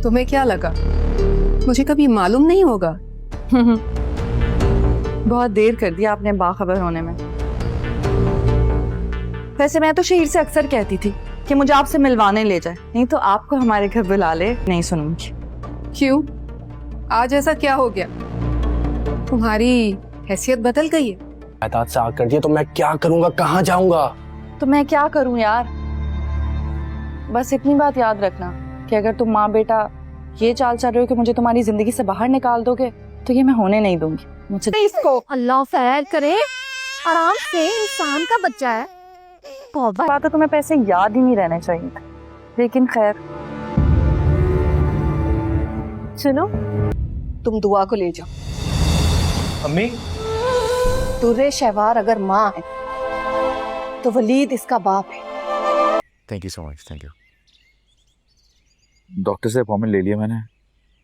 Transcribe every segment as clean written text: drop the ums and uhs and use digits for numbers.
तुम्हें क्या लगा मुझे कभी मालूम नहीं होगा? बहुत देर कर दिया आपने बाखबर होने में। वैसे मैं तो शहीर से अक्सर कहती थी कि मुझे आपसे मिलवाने ले जाए, नहीं तो आपको हमारे घर बुला ले। नहीं सुनूंगी। क्यों? आज ऐसा क्या हो गया? तुम्हारी हैसियत बदल गई है? जायदाद से आग कर दिया तो मैं क्या करूंगा, कहाँ जाऊंगा? तो मैं क्या करूं यार? बस इतनी बात याद रखना कि अगर तुम माँ बेटा ये चाल चल रहे हो कि मुझे तुम्हारी जिंदगी से बाहर निकाल दोगे तो ये मैं होने नहीं दूंगी। मुझे इसको अल्लाह खैर करे, आराम से, इंसान का बच्चा है। बात है, तुम्हें पैसे याद ही नहीं रहने चाहिए, लेकिन खैर सुनो, तुम दुआ को ले जाओ। अम्मी, दुर्रे शहवार अगर माँ है तो वलीद इसका बाप है। Thank you so much, thank you. Doctor से अपॉइंटमेंट ले लिया मैंने,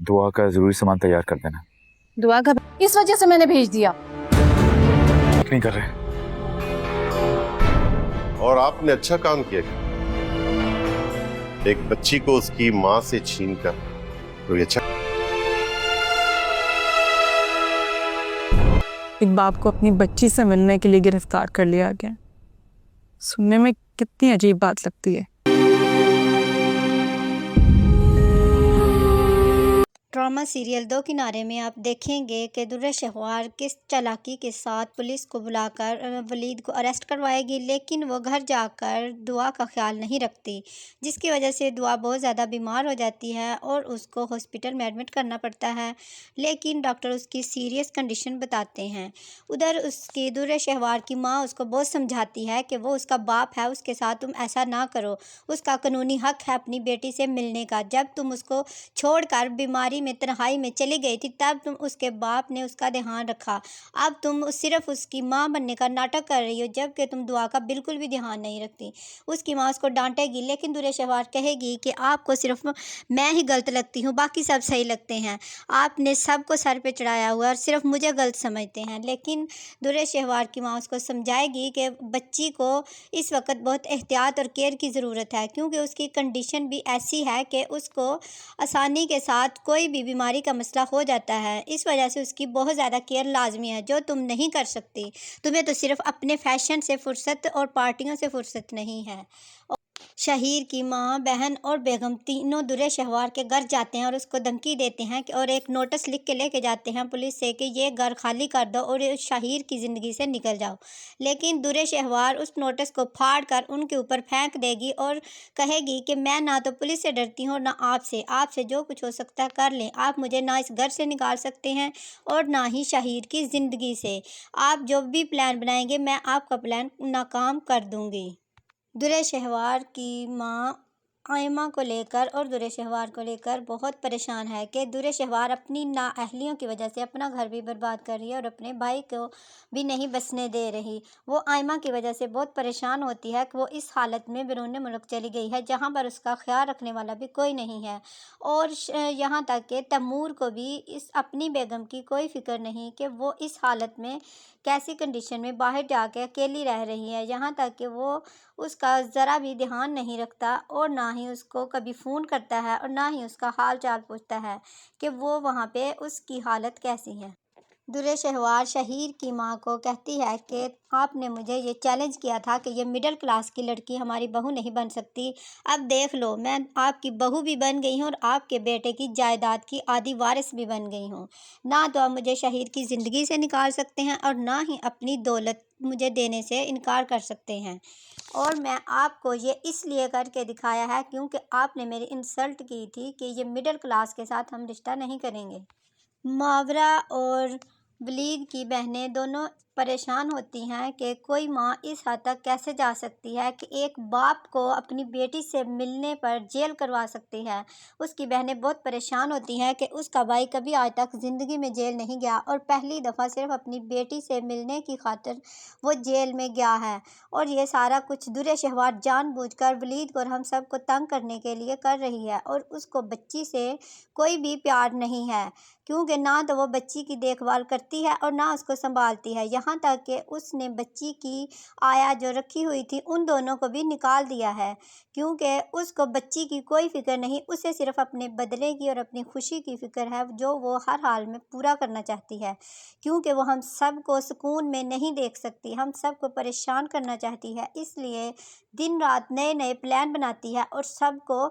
दुआ का जरूरी सामान तैयार कर देना। दुआ का इस वजह से मैंने भेज दिया। नहीं कर रहे। और आपने अच्छा काम किया, एक बच्ची को उसकी माँ से छीन कर कोई अच्छा। एक बाप को अपनी बच्ची से मिलने के लिए गिरफ्तार कर लिया गया। सुनने में कितनी अजीब बात लगती है। ड्रामा सीरियल दो किनारे में आप देखेंगे कि दुर्रे शहवार किस चालाकी के साथ पुलिस को बुलाकर वलीद को अरेस्ट करवाएगी, लेकिन वो घर जाकर दुआ का ख्याल नहीं रखती, जिसकी वजह से दुआ बहुत ज़्यादा बीमार हो जाती है और उसको हॉस्पिटल में एडमिट करना पड़ता है। लेकिन डॉक्टर उसकी सीरियस कंडीशन बताते हैं। उधर उसकी दुर्रे शहवार की माँ उसको बहुत समझाती है कि वो उसका बाप है, उसके साथ तुम ऐसा ना करो, उसका कानूनी हक है अपनी बेटी से मिलने का। जब तुम उसको छोड़कर बीमारी में तन्हाई में चली गई थी तब तुम उसके बाप ने उसका ध्यान रखा। अब तुम सिर्फ उसकी माँ बनने का नाटक कर रही हो, जबकि तुम दुआ का बिल्कुल भी ध्यान नहीं रखती। उसकी माँ उसको डांटेगी, लेकिन दुर्रे शहवार कहेगी कि आपको सिर्फ मैं ही गलत लगती हूँ, बाकी सब सही लगते हैं। आपने सबको सर पे चढ़ाया हुआ और सिर्फ मुझे गलत समझते हैं। लेकिन दुर्रे शहवार की माँ उसको समझाएगी कि बच्ची को इस वक्त बहुत एहतियात और केयर की ज़रूरत है, क्योंकि उसकी कंडीशन भी ऐसी है कि उसको आसानी के साथ कोई भी बीमारी का मसला हो जाता है। इस वजह से उसकी बहुत ज़्यादा केयर लाजमी है, जो तुम नहीं कर सकती। तुम्हें तो सिर्फ अपने फैशन से फुर्सत और पार्टियों से फुर्सत नहीं है। शहीर की माँ, बहन और बेगम तीनों दुर्रे शहवार के घर जाते हैं और उसको धमकी देते हैं और एक नोटिस लिख के लेके जाते हैं पुलिस से कि ये घर खाली कर दो और शहीर की ज़िंदगी से निकल जाओ। लेकिन दुर्रे शहवार उस नोटिस को फाड़ कर उनके ऊपर फेंक देगी और कहेगी कि मैं ना तो पुलिस से डरती हूँ ना आपसे जो कुछ हो सकता है कर लें। आप मुझे ना इस घर से निकाल सकते हैं और ना ही शहीर की ज़िंदगी से। आप जो भी प्लान बनाएंगे मैं आपका प्लान नाकाम कर दूँगी। दुर्रे शहवार की माँ आयमा को लेकर और दुर्रे शहवार को लेकर बहुत परेशान है कि दुर्रे शहवार अपनी नाअहलियों की वजह से अपना घर भी बर्बाद कर रही है और अपने भाई को भी नहीं बसने दे रही। वो आयमा की वजह से बहुत परेशान होती है कि वो इस हालत में बैरून मुल्क चली गई है, जहाँ पर उसका ख्याल रखने वाला भी कोई नहीं है। और यहाँ तक कि तैमूर को भी इस अपनी बेगम की कोई फ़िक्र नहीं कि वो इस हालत में कैसी कंडीशन में बाहर जाके अकेली रह रही है। यहाँ तक कि वो उसका ज़रा भी ध्यान नहीं रखता और ना ही उसको कभी फ़ोन करता है और ना ही उसका हाल चाल पूछता है कि वो वहाँ पे उसकी हालत कैसी है। दुर्रे शहवार शहीर की माँ को कहती है कि आपने मुझे ये चैलेंज किया था कि ये मिडिल क्लास की लड़की हमारी बहू नहीं बन सकती। अब देख लो, मैं आपकी बहू भी बन गई हूँ और आपके बेटे की जायदाद की आधी वारिस भी बन गई हूँ। ना तो आप मुझे शहीर की ज़िंदगी से निकाल सकते हैं और ना ही अपनी दौलत मुझे देने से इनकार कर सकते हैं। और मैं आपको ये इसलिए करके दिखाया है क्योंकि आपने मेरी इंसल्ट की थी कि ये मिडिल क्लास के साथ हम रिश्ता नहीं करेंगे। मावरा और वलीद की बहनें दोनों परेशान होती हैं कि कोई माँ इस हद तक कैसे जा सकती है कि एक बाप को अपनी बेटी से मिलने पर जेल करवा सकती है। उसकी बहनें बहुत परेशान होती हैं कि उसका भाई कभी आज तक ज़िंदगी में जेल नहीं गया और पहली दफ़ा सिर्फ अपनी बेटी से मिलने की खातिर वो जेल में गया है। और ये सारा कुछ दुर्रे शहवार जानबूझकर वलीद को और हम सब को तंग करने के लिए कर रही है। और उसको बच्ची से कोई भी प्यार नहीं है, क्योंकि ना तो वो बच्ची की देखभाल करती है और ना उसको संभालती है। यहाँ तक कि उसने बच्ची की आया जो रखी हुई थी उन दोनों को भी निकाल दिया है, क्योंकि उसको बच्ची की कोई फ़िक्र नहीं, उसे सिर्फ़ अपने बदले की और अपनी खुशी की फ़िक्र है जो वो हर हाल में पूरा करना चाहती है, क्योंकि वो हम सब को सुकून में नहीं देख सकती, हम सब को परेशान करना चाहती है, इसलिए दिन रात नए नए प्लान बनाती है और सबको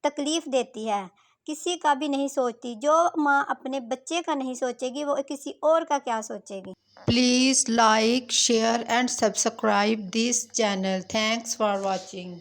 तकलीफ़ देती है, किसी का भी नहीं सोचती। जो माँ अपने बच्चे का नहीं सोचेगी वो किसी और का क्या सोचेगी। Please like, share and subscribe this channel. Thanks for watching.